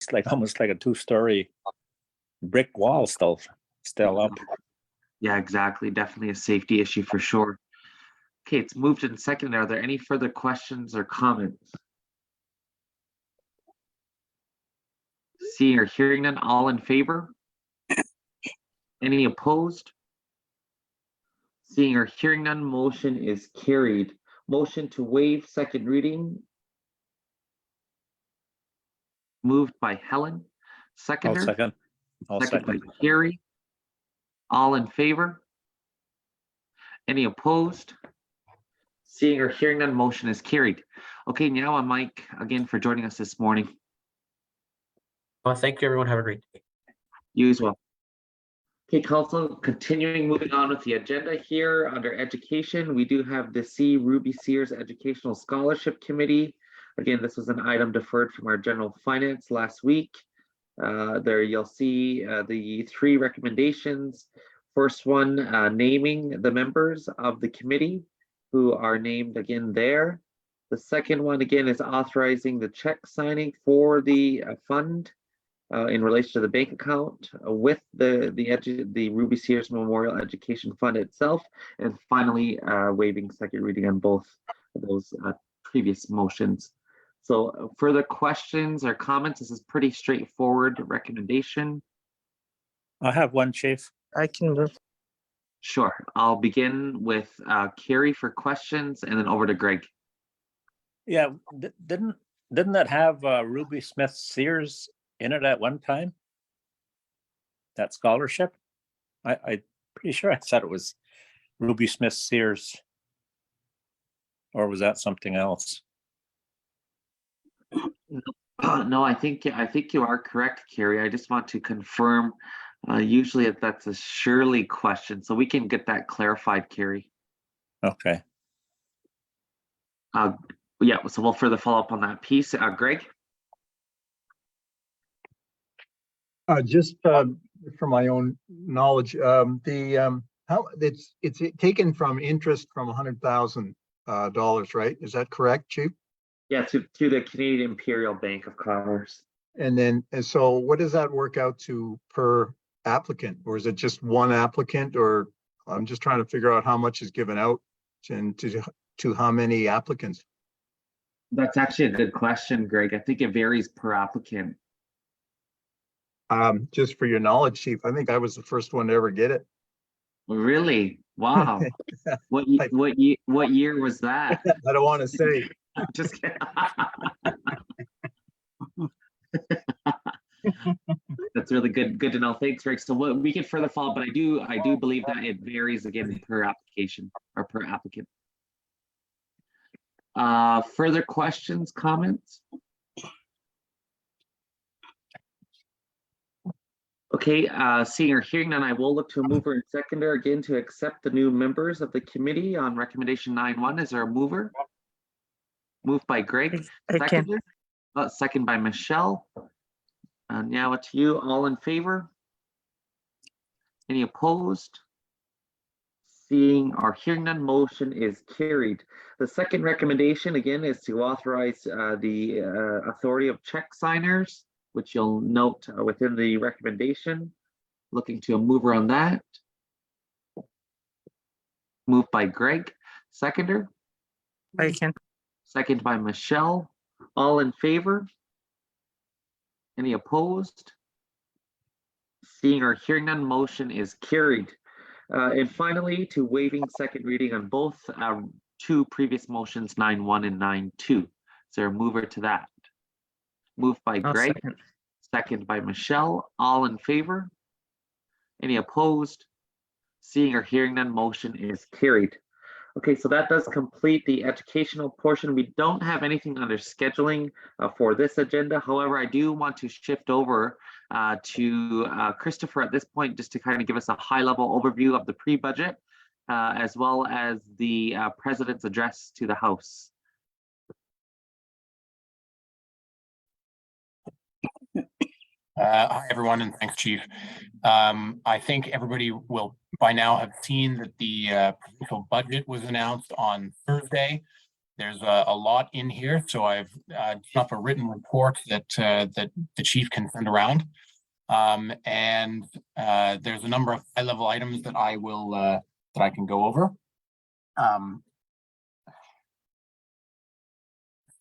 It's like almost like a two-story brick wall still up. Yeah, exactly. Definitely a safety issue for sure. Okay, it's moved and seconded. Are there any further questions or comments? Seeing or hearing none, all in favor? Any opposed? Seeing or hearing none, motion is carried. Motion to waive second reading. Moved by Helen. Seconder. I'll Second by second. Carrie. All in favor? Any opposed? Seeing or hearing none, motion is carried. Okay, now I'm Mike again for joining us this morning. Thank you, everyone. Have a great day. You as well. Okay, Council, continuing, moving on with the agenda here under education, we do have the C. Ruby Sears Educational Scholarship Committee. Again, this was an item deferred from our general finance last week. There you'll see the three recommendations. First one, naming the members of the committee who are named again there. The second one again is authorizing the check signing for the fund in relation to the bank account with the Ruby Sears Memorial Education Fund itself. And finally, waiving second reading on both of those previous motions. So further questions or comments? This is pretty straightforward recommendation. I have one, Chief. I can move. Sure. I'll begin with Carrie for questions and then over to Greg. Yeah, didn't that have Ruby Smith Sears in it at one time? That scholarship? I'm pretty sure I said it was Ruby Smith Sears. Or was that something else? No, I think you are correct, Carrie. I just want to confirm. Usually that's a Shirley question, so we can get that clarified, Carrie. Okay. Yeah, so we'll further follow up on that piece. Greg? Just for my own knowledge, how it's taken from interest from $100,000, right? Is that correct, Chief? Yeah, to the Canadian Imperial Bank of Commerce. And so what does that work out to per applicant, or is it just one applicant? Or I'm just trying to figure out how much is given out and to how many applicants. That's actually a good question, Greg. I think it varies per applicant. Just for your knowledge, Chief, I think I was the first one to ever get it. Really? Wow. What year was that? I don't want to say. Just kidding. That's really good to know. Thanks, Greg. So we can further follow, but I do believe that it varies again per application or per applicant. Further questions, comments? Okay, seeing or hearing none, I will look to a mover and seconder again to accept the new members of the committee on recommendation 9.1. Is there a mover? Moved by Greg. Seconder? Second by Michelle. Now it's you. All in favor? Any opposed? Seeing or hearing none, motion is carried. The second recommendation again is to authorize the authority of check signers, which you'll note within the recommendation. Looking to a mover on that. Moved by Greg. Seconder? I can. Second by Michelle. All in favor? Any opposed? Seeing or hearing none, motion is carried. And finally, to waiving second reading on both two previous motions, 9.1 and 9.2. Is there a mover to that? Moved by Greg. Second by Michelle. All in favor? Any opposed? Seeing or hearing none, motion is carried. Okay, so that does complete the educational portion. We don't have anything under scheduling for this agenda. However, I do want to shift over to Christopher at this point, just to kind of give us a high-level overview of the pre-budget, as well as the President's address to the House. Hi, everyone, and thanks, Chief. I think everybody will by now have seen that the provincial budget was announced on Thursday. There's a lot in here, so I've done up a written report that that the chief can send around. And there's a number of high-level items that I will that I can go over.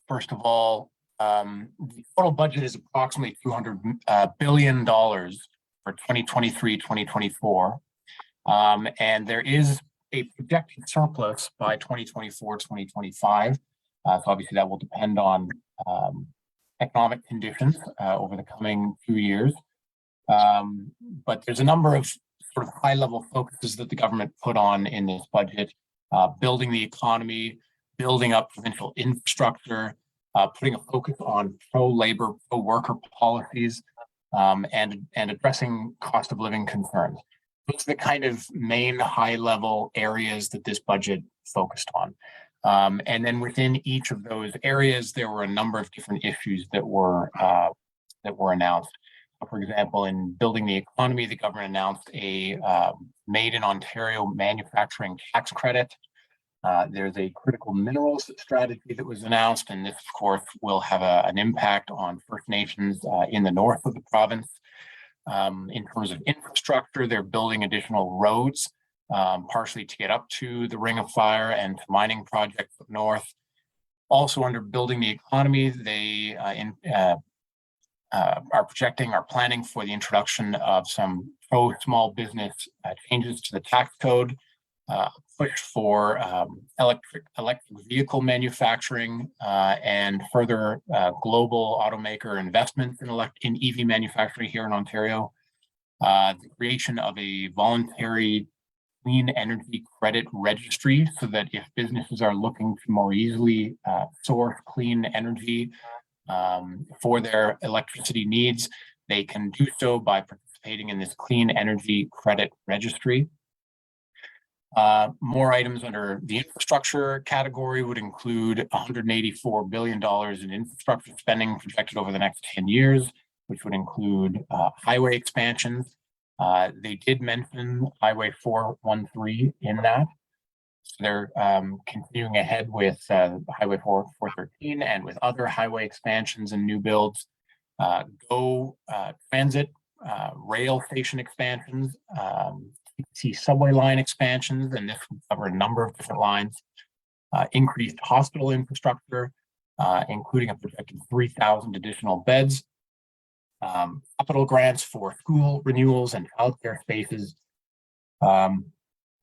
First of all, the total budget is approximately $200 billion for 2023-2024. And there is a projected surplus by 2024-2025. So obviously that will depend on economic conditions over the coming 2 years. But there's a number of sort of high-level focuses that the government put on in this budget: building the economy, building up provincial infrastructure, putting a focus on pro-labor, pro-worker policies, and addressing cost of living concerns. Those are the kind of main high-level areas that this budget focused on. And then within each of those areas, there were a number of different issues that were announced. For example, in building the economy, the government announced a Made in Ontario manufacturing tax credit. There's a critical minerals strategy that was announced, and this, of course, will have an impact on First Nations in the north of the province. In terms of infrastructure, they're building additional roads, partially to get up to the Ring of Fire and to mining projects up north. Also, under building the economy, they are planning for the introduction of some pro-small business changes to the tax code, push for electric vehicle manufacturing, and further global automaker investments in EV manufacturing here in Ontario. The creation of a voluntary clean energy credit registry, so that if businesses are looking to more easily source clean energy for their electricity needs, they can do so by participating in this clean energy credit registry. More items under the infrastructure category would include $184 billion in infrastructure spending projected over the next 10 years, which would include highway expansions. They did mention Highway 413 in that. So they're continuing ahead with Highway 413 and with other highway expansions and new builds. GO transit, rail station expansions, subway line expansions, and this will cover a number of different lines. Increased hospital infrastructure, including a projected 3,000 additional beds. Capital grants for school renewals and childcare spaces.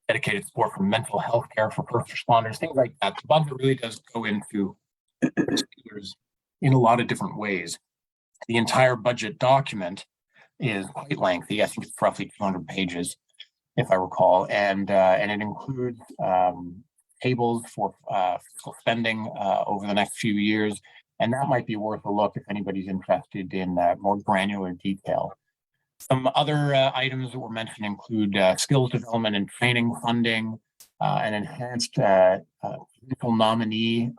Dedicated support for mental health care for first responders, things like that. The budget really does go into in a lot of different ways. The entire budget document is quite lengthy. I think it's roughly 200 pages, if I recall, and it includes tables for fiscal spending over the next few years, and that might be worth a look if anybody's interested in more granular detail. Some other items that were mentioned include skills development and training funding, an enhanced provincial nominee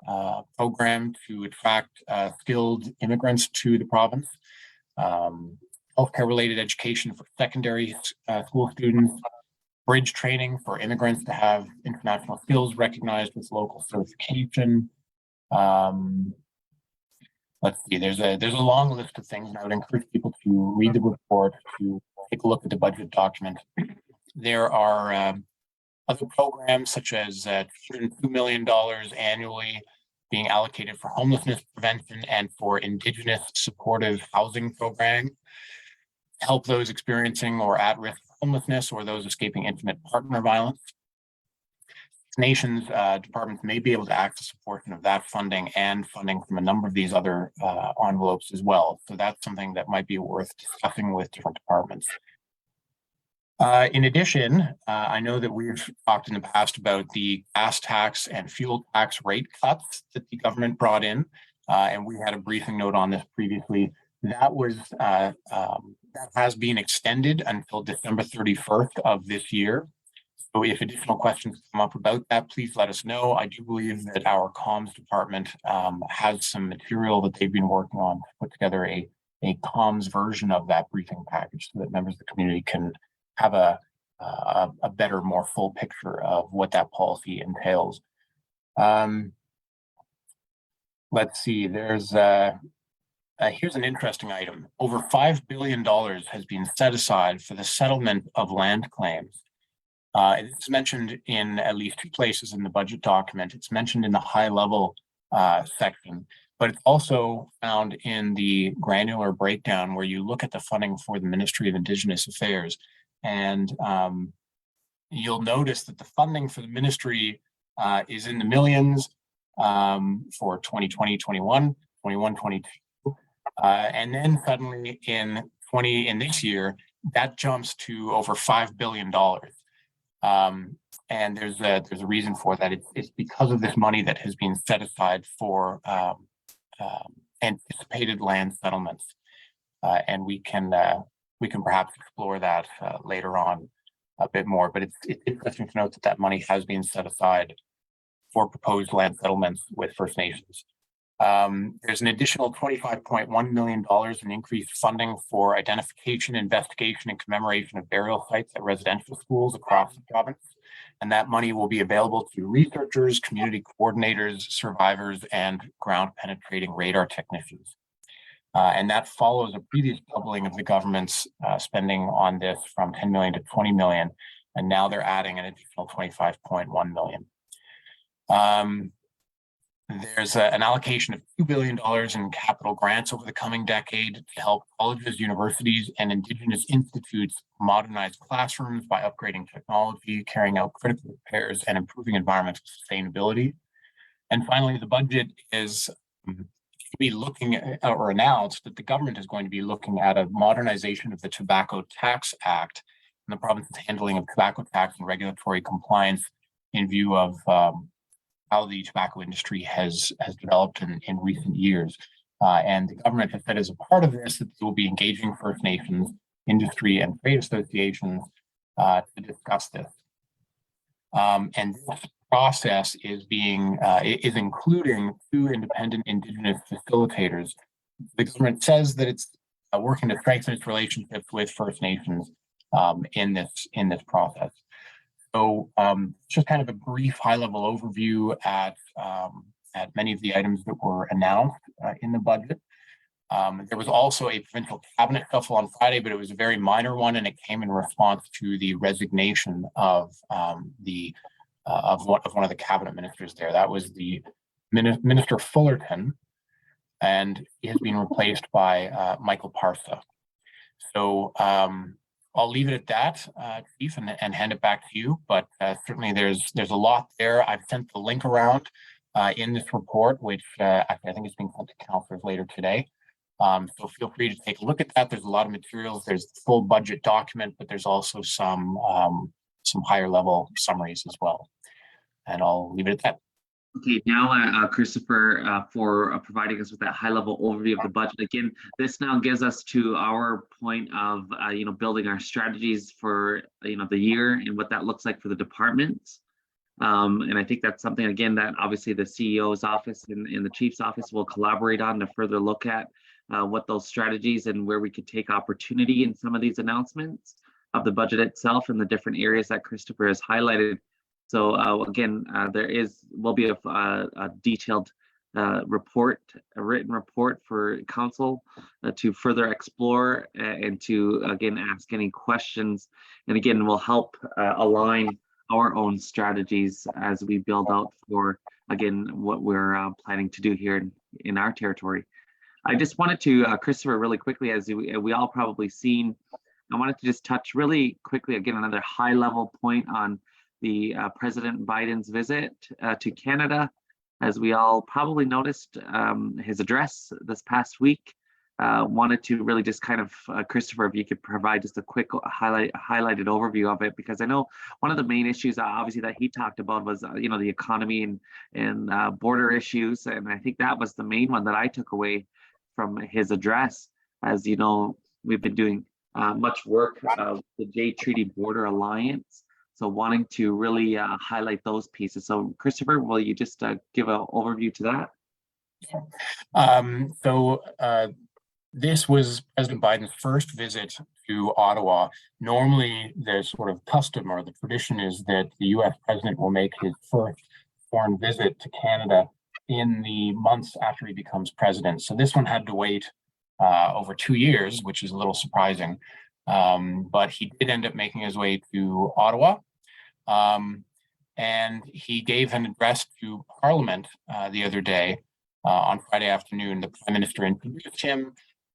program to attract skilled immigrants to the province, healthcare-related education for secondary school students, bridge training for immigrants to have international skills recognized with local certification. Let's see, there's a long list of things, and I would encourage people to read the report, to take a look at the budget document. There are other programs such as $202 million annually being allocated for homelessness prevention and for Indigenous supportive housing programming, help those experiencing or at risk of homelessness or those escaping intimate partner violence. Nations departments may be able to access a portion of that funding and funding from a number of these other envelopes as well. So that's something that might be worth discussing with different departments. In addition, I know that we've talked in the past about the gas tax and fuel tax rate cuts that the government brought in, and we had a briefing note on this previously. That was that has been extended until December 31st of this year. So if additional questions come up about that, please let us know. I do believe that our comms department has some material that they've been working on to put together a comms version of that briefing package so that members of the community can have a better, more full picture of what that policy entails. let's see, there's here's an interesting item. Over $5 billion has been set aside for the settlement of land claims. It's mentioned in at least 2 places in the budget document. It's mentioned in the high level section, but it's also found in the granular breakdown where you look at the funding for the Ministry of Indigenous Affairs. And you'll notice that the funding for the ministry is in the millions for 2020, 21, 21, 22. And then suddenly in this year, that jumps to over $5 billion. And there's a reason for that. It's because of this money that has been set aside for anticipated land settlements. And we can perhaps explore that later on a bit more, but it's interesting to note that that money has been set aside for proposed land settlements with First Nations. There's an additional $25.1 million in increased funding for identification, investigation, and commemoration of burial sites at residential schools across the province. And that money will be available to researchers, community coordinators, survivors, and ground penetrating radar technicians. And that follows a previous doubling of the government's spending on this from 10 million to 20 million. And now they're adding an additional 25.1 million. There's an allocation of $2 billion in capital grants over the coming decade to help colleges, universities, and Indigenous institutes modernize classrooms by upgrading technology, carrying out critical repairs, and improving environmental sustainability. And finally, the budget is be looking at, or announced that the government is going to be looking at a modernization of the Tobacco Tax Act and the province's handling of tobacco tax and regulatory compliance in view of how the tobacco industry has developed in recent years. And the government has said as a part of this that they will be engaging First Nations, industry, and trade associations to discuss this. And this process is including 2 independent Indigenous facilitators. The government says that it's working to strengthen its relationships with First Nations in this process. So just kind of a brief high-level overview at many of the items that were announced in the budget. There was also a provincial cabinet shuffle on Friday, but it was a very minor one, and it came in response to the resignation of one of the cabinet ministers there. That was the Minister Fullerton, and he has been replaced by Michael Parsa. So I'll leave it at that, Chief, and hand it back to you. But certainly there's a lot there. I've sent the link around in this report, which I think is being sent to councillors later today. So feel free to take a look at that. There's a lot of materials. There's the full budget document, but there's also some higher level summaries as well. And I'll leave it at that. Okay, now Christopher, for providing us with that high-level overview of the budget. Again, this now gives us to our point of building our strategies for the year and what that looks like for the departments. And I think that's something, again, that obviously the CEO's office and the chief's office will collaborate on to further look at what those strategies and where we could take opportunity in some of these announcements of the budget itself and the different areas that Christopher has highlighted. So again, there will be a detailed report, a written report for council to further explore and to, again, ask any questions. And again, will help align our own strategies as we build out for, again, what we're planning to do here in our territory. I just wanted to, Christopher, really quickly, as we all probably seen, I wanted to just touch really quickly, again, another high level point on the President Biden's visit to Canada. As we all probably noticed, his address this past week, wanted to really just kind of, Christopher, if you could provide just a quick highlighted overview of it, because I know one of the main issues obviously that he talked about was, the economy and border issues. And I think that was the main one that I took away from his address. As you know, we've been doing much work with the J Treaty Border Alliance. So wanting to really highlight those pieces. So Christopher, will you just give an overview to that? This was President Biden's first visit to Ottawa. Normally, the sort of custom or the tradition is that the U.S. president will make his first foreign visit to Canada in the months after he becomes president. So this one had to wait over 2 years, which is a little surprising. But he did end up making his way to Ottawa. And he gave an address to Parliament the other day on Friday afternoon. The Prime Minister introduced him,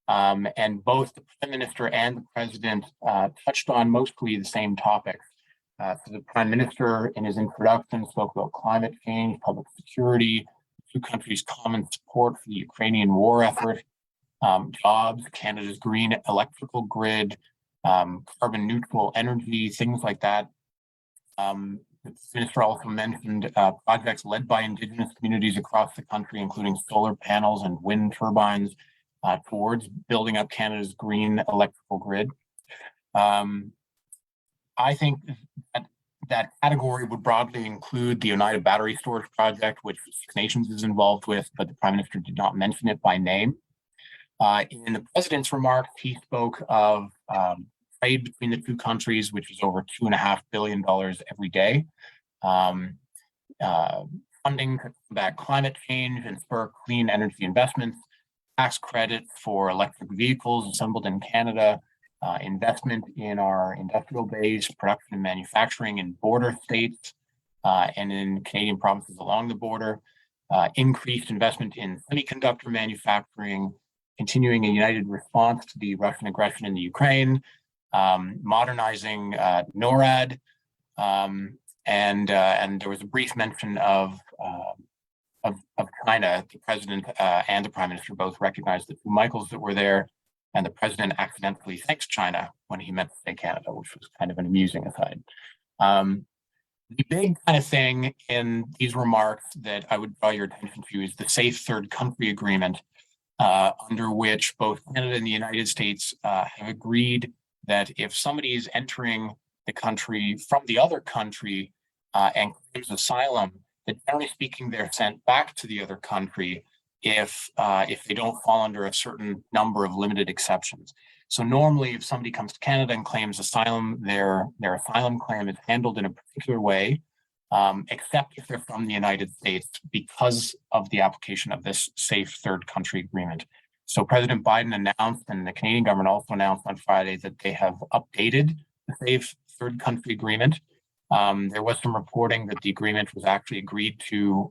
and both the Prime Minister and the President touched on mostly the same topics. So the Prime Minister, in his introduction, spoke about climate change, public security, the two countries' common support for the Ukrainian war effort, jobs, Canada's green electrical grid, carbon neutral energy, things like that. The minister also mentioned projects led by Indigenous communities across the country, including solar panels and wind turbines, towards building up Canada's green electrical grid. I think that category would broadly include the Oneida Battery Storage Project, which Six Nations is involved with, but the Prime Minister did not mention it by name. In the President's remarks, he spoke of trade between the two countries, which is over $2.5 billion every day. Funding to combat climate change and spur clean energy investments, tax credits for electric vehicles assembled in Canada, investment in our industrial base, production and manufacturing in border states and in Canadian provinces along the border, increased investment in semiconductor manufacturing, continuing a united response to the Russian aggression in the Ukraine, modernizing NORAD, and there was a brief mention of China. The President and the Prime Minister both recognized the two Michaels that were there, and the President accidentally thanks China when he meant to say Canada, which was kind of an amusing aside. The big kind of thing in these remarks that I would draw your attention to is the Safe Third Country Agreement, under which both Canada and the United States have agreed that if somebody is entering the country from the other country and claims asylum, that generally speaking, they're sent back to the other country if they don't fall under a certain number of limited exceptions. So normally, if somebody comes to Canada and claims asylum, their asylum claim is handled in a particular way, except if they're from the United States, because of the application of this Safe Third Country Agreement. So President Biden announced, and the Canadian government also announced on Friday, that they have updated the Safe Third Country Agreement. There was some reporting that the agreement was actually agreed to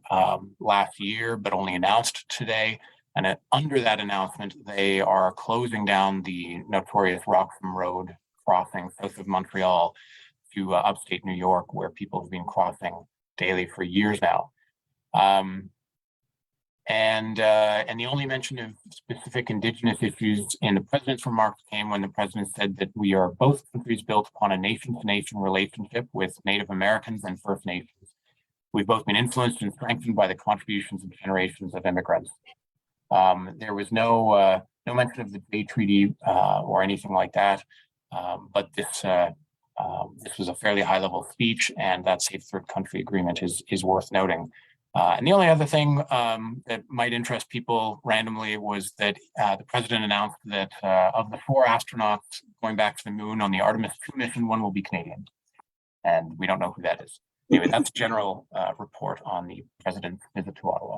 last year, but only announced today. And under that announcement, they are closing down the notorious Roxham Road crossing south of Montreal to upstate New York, where people have been crossing daily for years now. And the only mention of specific Indigenous issues in the President's remarks came when the President said that we are both countries built upon a nation-to-nation relationship with Native Americans and First Nations. We've both been influenced and strengthened by the contributions of generations of immigrants. There was no mention of the Bay Treaty or anything like that, but this was a fairly high-level speech, and that Safe Third Country Agreement is worth noting. And the only other thing that might interest people randomly was that the President announced that of the 4 astronauts going back to the moon on the Artemis 2 mission, 1 will be Canadian, and we don't know who that is. Anyway, that's a general report on the President's visit to Ottawa.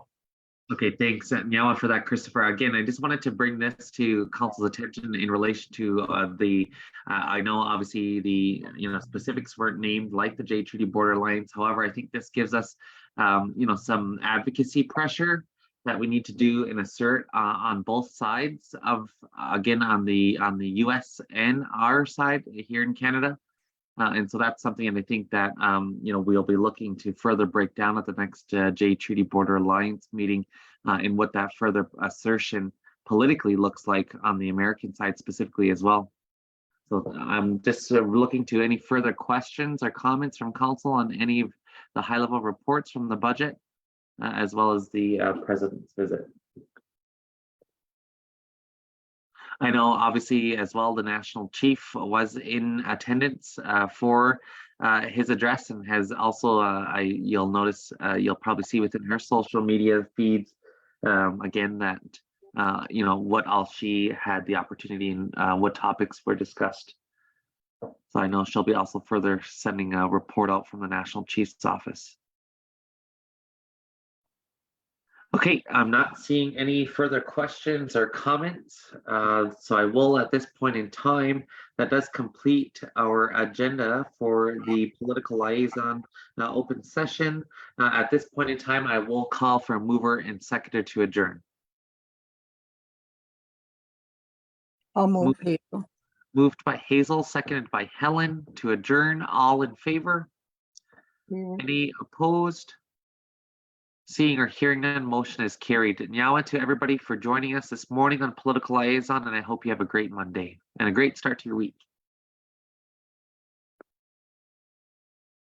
Okay, thanks, Nyawa, for that, Christopher. Again, I just wanted to bring this to Council's attention in relation to I know obviously the specifics weren't named like the Jay Treaty Border Alliance. However, I think this gives us some advocacy pressure that we need to do and assert on both sides of, again, on the US and our side here in Canada. And so that's something, and I think that we'll be looking to further break down at the next Jay Treaty Border Alliance meeting, and what that further assertion politically looks like on the American side specifically as well. So I'm just looking to any further questions or comments from Council on any of the high-level reports from the budget, as well as the President's visit. I know, obviously, as well, the National Chief was in attendance for his address, and has also, you'll notice, you'll probably see within her social media feeds, again, that, what all she had the opportunity and what topics were discussed. So I know she'll be also further sending a report out from the National Chief's office. Okay, I'm not seeing any further questions or comments. So I will, at this point in time, that does complete our agenda for the political liaison open session. At this point in time, I will call for a mover and seconder to adjourn. I'll move Move- here. Moved by Hazel, seconded by Helen to adjourn. All in favor? Any opposed? Seeing or hearing none, motion is carried. Nyawa to everybody for joining us this morning on Political Liaison, and I hope you have a great Monday and a great start to your week.